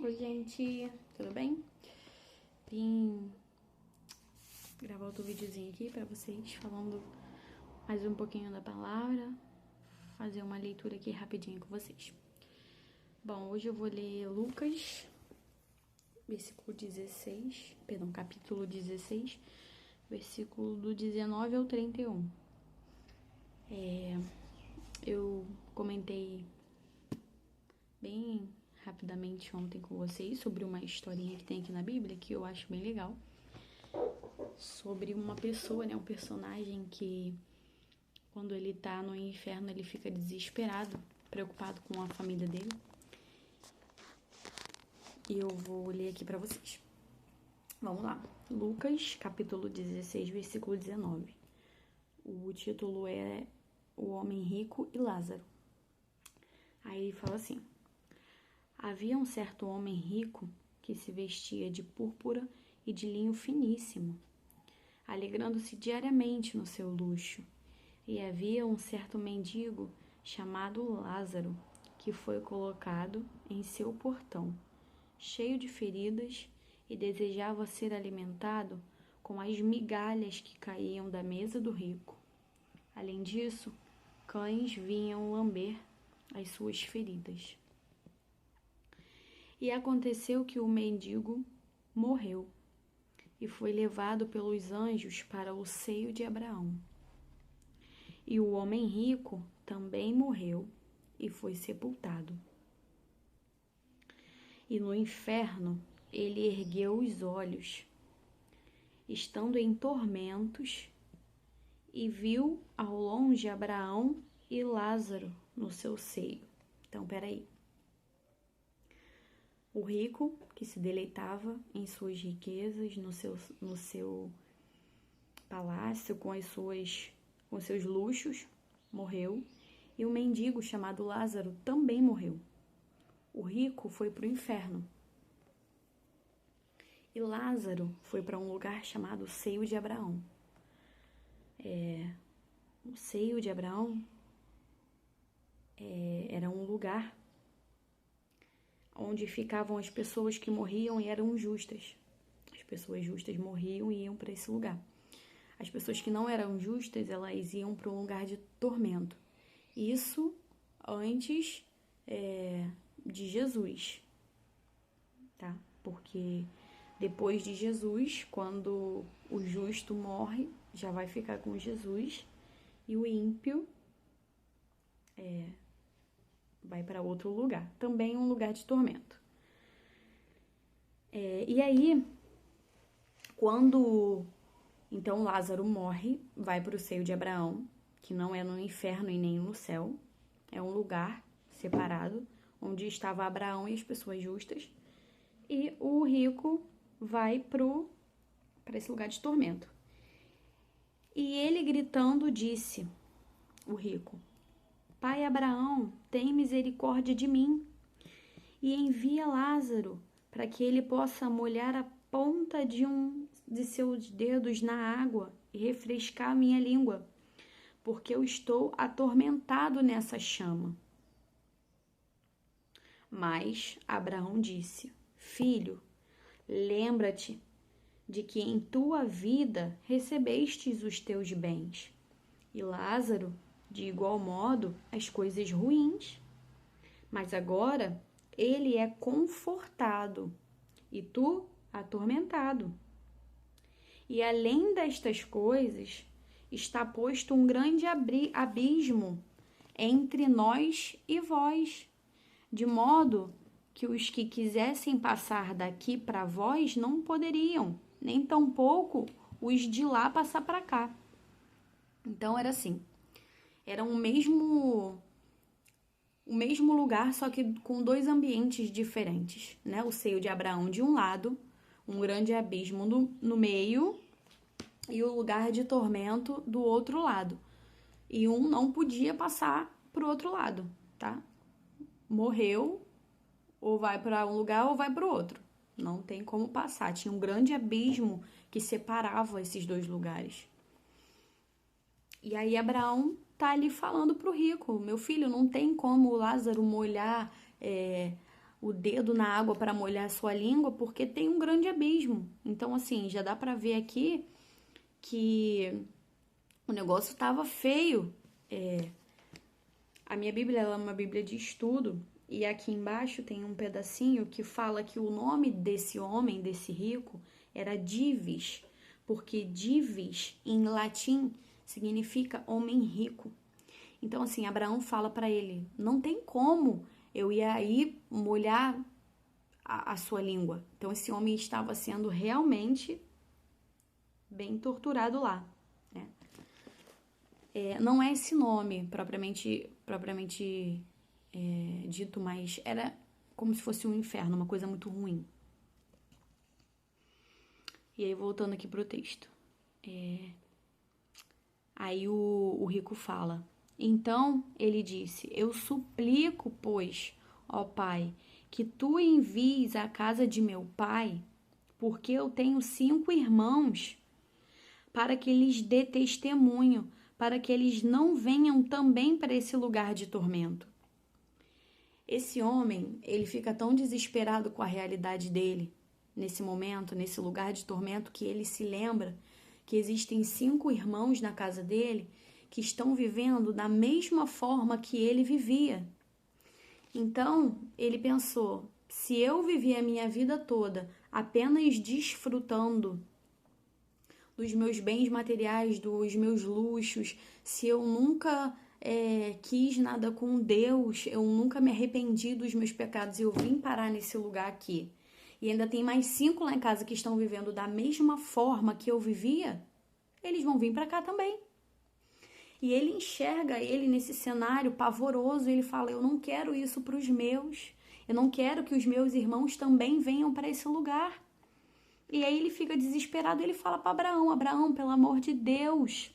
Oi, gente, tudo bem? Vim gravar outro videozinho aqui pra vocês, falando mais um pouquinho da palavra, fazer uma leitura aqui rapidinho com vocês. Bom, hoje eu vou ler Lucas, capítulo 16, versículo do 19 ao 31. Eu comentei bem rapidamente ontem com vocês sobre uma historinha que tem aqui na Bíblia, que eu acho bem legal, sobre uma pessoa, um personagem que, quando ele tá no inferno, ele fica desesperado, preocupado com a família dele. E eu vou ler aqui pra vocês. Vamos lá. Lucas, capítulo 16, versículo 19. O título é O Homem Rico e Lázaro. Aí ele fala assim: havia um certo homem rico que se vestia de púrpura e de linho finíssimo, alegrando-se diariamente no seu luxo. E havia um certo mendigo chamado Lázaro, que foi colocado em seu portão, cheio de feridas, e desejava ser alimentado com as migalhas que caíam da mesa do rico. Além disso, cães vinham lamber as suas feridas. E aconteceu que o mendigo morreu e foi levado pelos anjos para o seio de Abraão. E o homem rico também morreu e foi sepultado. E no inferno ele ergueu os olhos, estando em tormentos, e viu ao longe Abraão e Lázaro no seu seio. Então, peraí. O rico, que se deleitava em suas riquezas, no seu palácio, com seus luxos, morreu. E o mendigo chamado Lázaro também morreu. O rico foi para o inferno. E Lázaro foi para um lugar chamado Seio de Abraão. O Seio de Abraão era um lugar onde ficavam as pessoas que morriam e eram justas. As pessoas justas morriam e iam para esse lugar. As pessoas que não eram justas, elas iam para um lugar de tormento. Isso antes de Jesus, tá? Porque depois de Jesus, quando o justo morre, já vai ficar com Jesus, e o ímpio vai para outro lugar, também um lugar de tormento. E aí, quando então Lázaro morre, vai para o seio de Abraão, que não é no inferno e nem no céu, é um lugar separado, onde estava Abraão e as pessoas justas, e o rico vai para esse lugar de tormento. E ele gritando disse, o rico: Pai Abraão, tem misericórdia de mim e envia Lázaro para que ele possa molhar a ponta de de seus dedos na água e refrescar a minha língua, porque eu estou atormentado nessa chama. Mas Abraão disse: Filho, lembra-te de que em tua vida recebestes os teus bens, e Lázaro, de igual modo, as coisas ruins. Mas agora ele é confortado e tu atormentado. E além destas coisas, está posto um grande abismo entre nós e vós, de modo que os que quisessem passar daqui para vós não poderiam, nem tampouco os de lá passar para cá. Então era assim, era o mesmo lugar, só que com dois ambientes diferentes, né? O seio de Abraão de um lado, um grande abismo no meio, e o lugar de tormento do outro lado. E um não podia passar pro outro lado, tá? Morreu, ou vai para um lugar ou vai para o outro. Não tem como passar. Tinha um grande abismo que separava esses dois lugares. E aí Abraão tá ali falando pro rico: meu filho, não tem como Lázaro molhar o dedo na água para molhar a sua língua, porque tem um grande abismo. Então, assim, já dá para ver aqui que o negócio estava feio. A minha Bíblia ela é uma Bíblia de estudo, e aqui embaixo tem um pedacinho que fala que o nome desse homem, desse rico, era Dives, porque Dives, em latim, significa homem rico. Então, assim, Abraão fala para ele, não tem como eu ir aí molhar a sua língua. Então, esse homem estava sendo realmente bem torturado lá, né? Não é esse nome propriamente dito, mas era como se fosse um inferno, uma coisa muito ruim. E aí, voltando aqui pro texto. Aí o rico fala, então ele disse, eu suplico, pois, ó Pai, que tu envies à casa de meu pai, porque eu tenho 5 irmãos, para que lhes dê testemunho, para que eles não venham também para esse lugar de tormento. Esse homem, ele fica tão desesperado com a realidade dele, nesse momento, nesse lugar de tormento, que ele se lembra que existem 5 irmãos na casa dele que estão vivendo da mesma forma que ele vivia. Então, ele pensou, se eu vivi a minha vida toda apenas desfrutando dos meus bens materiais, dos meus luxos, se eu nunca quis nada com Deus, eu nunca me arrependi dos meus pecados e eu vim parar nesse lugar aqui. E ainda tem mais 5 lá em casa que estão vivendo da mesma forma que eu vivia, eles vão vir para cá também. E ele enxerga ele nesse cenário pavoroso, ele fala, eu não quero isso para os meus, eu não quero que os meus irmãos também venham para esse lugar. E aí ele fica desesperado, ele fala para Abraão, Abraão, pelo amor de Deus,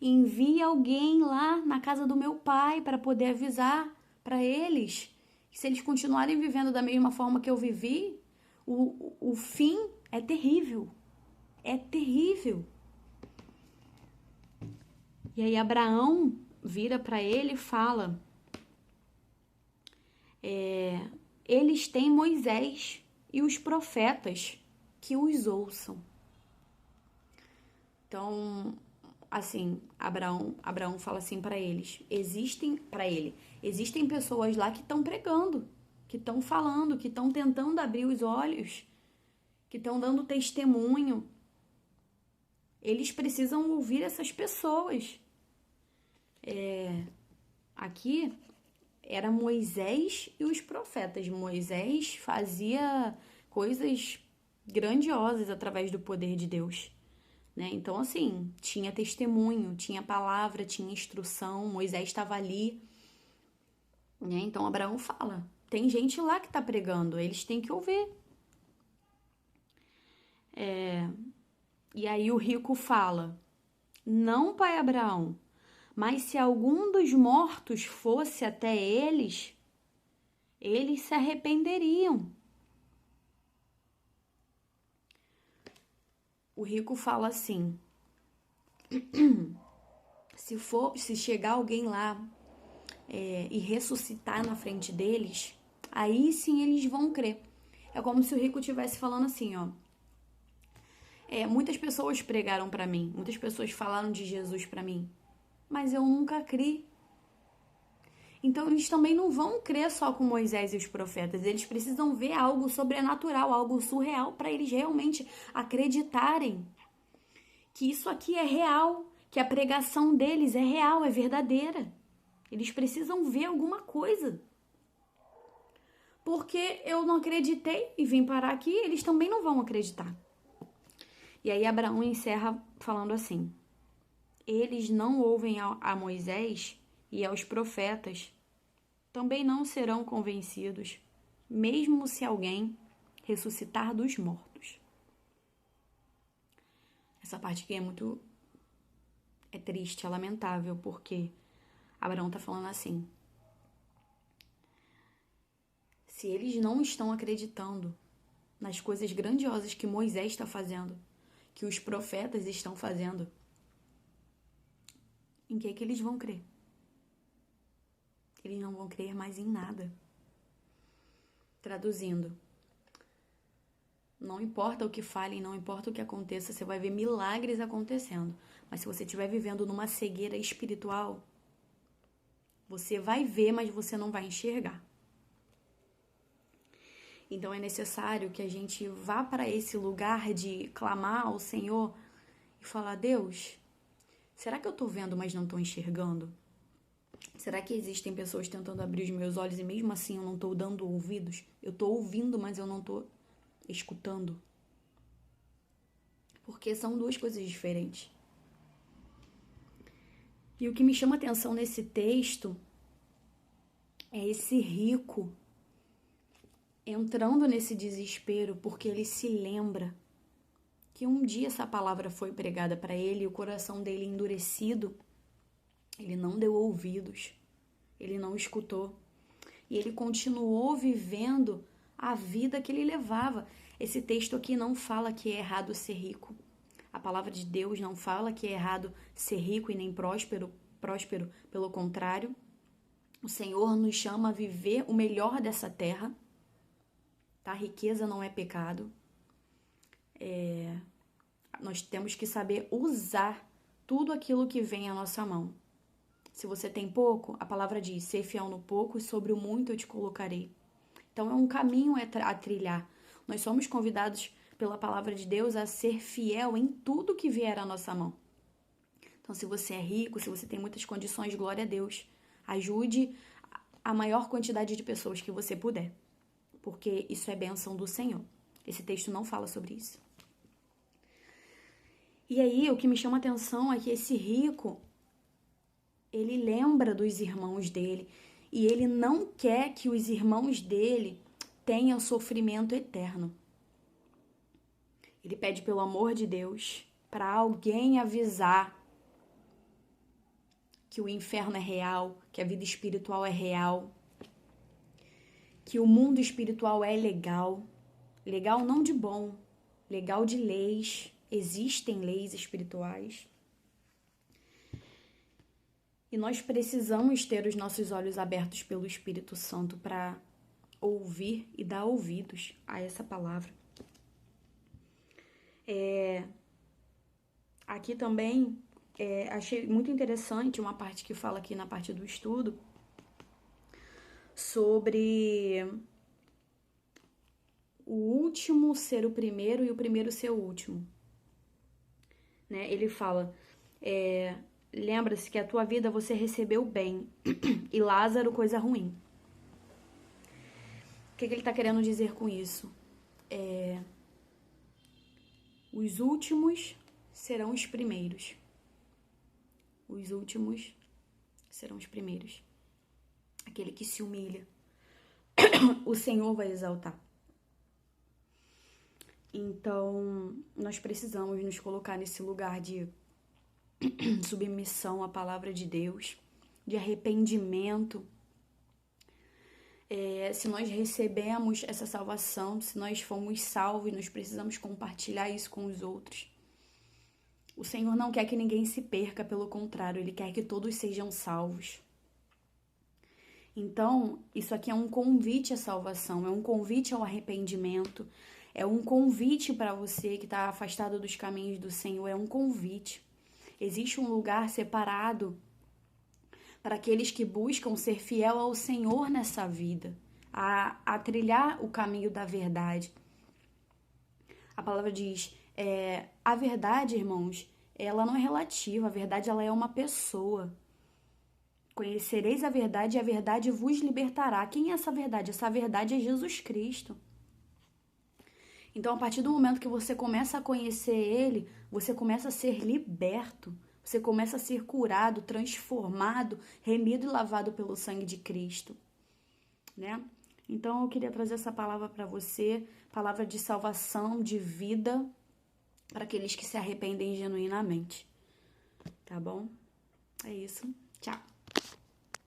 envie alguém lá na casa do meu pai para poder avisar para eles que se eles continuarem vivendo da mesma forma que eu vivi, o fim é terrível. É terrível. E aí Abraão vira para ele e fala, eles têm Moisés e os profetas que os ouçam. Então, assim, Abraão fala assim para eles, existem pessoas lá que estão pregando, que estão falando, que estão tentando abrir os olhos, que estão dando testemunho. Eles precisam ouvir essas pessoas. Aqui era Moisés e os profetas. Moisés fazia coisas grandiosas através do poder de Deus, né? Então, assim, tinha testemunho, tinha palavra, tinha instrução, Moisés estava ali, né? Então, Abraão fala, tem gente lá que está pregando, eles têm que ouvir. E aí o rico fala, não, pai Abraão, mas se algum dos mortos fosse até eles se arrependeriam. O rico fala assim, se chegar alguém lá e ressuscitar na frente deles, aí sim eles vão crer. É como se o rico estivesse falando assim, ó. Muitas pessoas pregaram para mim, muitas pessoas falaram de Jesus para mim, mas eu nunca criei. Então eles também não vão crer só com Moisés e os profetas, eles precisam ver algo sobrenatural, algo surreal para eles realmente acreditarem que isso aqui é real, que a pregação deles é real, é verdadeira. Eles precisam ver alguma coisa. Porque eu não acreditei e vim parar aqui, eles também não vão acreditar. E aí Abraão encerra falando assim, eles não ouvem a Moisés e aos profetas, também não serão convencidos, mesmo se alguém ressuscitar dos mortos. Essa parte aqui é triste, é lamentável, porque Abraão está falando assim, se eles não estão acreditando nas coisas grandiosas que Moisés está fazendo, que os profetas estão fazendo, em que eles vão crer? Eles não vão crer mais em nada. Traduzindo, não importa o que falem, não importa o que aconteça, você vai ver milagres acontecendo. Mas se você estiver vivendo numa cegueira espiritual, você vai ver, mas você não vai enxergar. Então é necessário que a gente vá para esse lugar de clamar ao Senhor e falar: Deus, será que eu estou vendo, mas não estou enxergando? Será que existem pessoas tentando abrir os meus olhos e mesmo assim eu não estou dando ouvidos? Eu estou ouvindo, mas eu não estou escutando? Porque são duas coisas diferentes. E o que me chama atenção nesse texto é esse rico entrando nesse desespero porque ele se lembra que um dia essa palavra foi pregada para ele e o coração dele endurecido, ele não deu ouvidos, ele não escutou e ele continuou vivendo a vida que ele levava. Esse texto aqui não fala que é errado ser rico. A palavra de Deus não fala que é errado ser rico e nem próspero, pelo contrário. O Senhor nos chama a viver o melhor dessa terra. Tá? Riqueza não é pecado. Nós temos que saber usar tudo aquilo que vem à nossa mão. Se você tem pouco, a palavra diz: ser fiel no pouco e sobre o muito eu te colocarei. Então é um caminho a trilhar. Nós somos convidados pela palavra de Deus a ser fiel em tudo que vier à nossa mão. Então, se você é rico, se você tem muitas condições, glória a Deus. Ajude a maior quantidade de pessoas que você puder, porque isso é bênção do Senhor. Esse texto não fala sobre isso. E aí, o que me chama a atenção é que esse rico, ele lembra dos irmãos dele e ele não quer que os irmãos dele tenham sofrimento eterno. Ele pede pelo amor de Deus para alguém avisar que o inferno é real, que a vida espiritual é real, que o mundo espiritual é legal. Legal não de bom, legal de leis. Existem leis espirituais. E nós precisamos ter os nossos olhos abertos pelo Espírito Santo para ouvir e dar ouvidos a essa palavra. Aqui também achei muito interessante uma parte que fala aqui na parte do estudo sobre o último ser o primeiro e o primeiro ser o último. Né? Ele fala, lembra-se que a tua vida você recebeu bem e Lázaro coisa ruim. O que ele está querendo dizer com isso? Os últimos serão os primeiros. Os últimos serão os primeiros. Aquele que se humilha, o Senhor vai exaltar. Então, nós precisamos nos colocar nesse lugar de submissão à palavra de Deus, de arrependimento. Se nós recebemos essa salvação, se nós fomos salvos, nós precisamos compartilhar isso com os outros. O Senhor não quer que ninguém se perca, pelo contrário, Ele quer que todos sejam salvos. Então, isso aqui é um convite à salvação, é um convite ao arrependimento, é um convite para você que está afastado dos caminhos do Senhor, é um convite. Existe um lugar separado para aqueles que buscam ser fiel ao Senhor nessa vida, a trilhar o caminho da verdade. A palavra diz, a verdade, irmãos, ela não é relativa, a verdade ela é uma pessoa. Conhecereis a verdade e a verdade vos libertará. Quem é essa verdade? Essa verdade é Jesus Cristo. Então, a partir do momento que você começa a conhecer Ele, você começa a ser liberto. Você começa a ser curado, transformado, remido e lavado pelo sangue de Cristo. Né? Então, eu queria trazer essa palavra para você, palavra de salvação, de vida, para aqueles que se arrependem genuinamente. Tá bom? É isso. Tchau.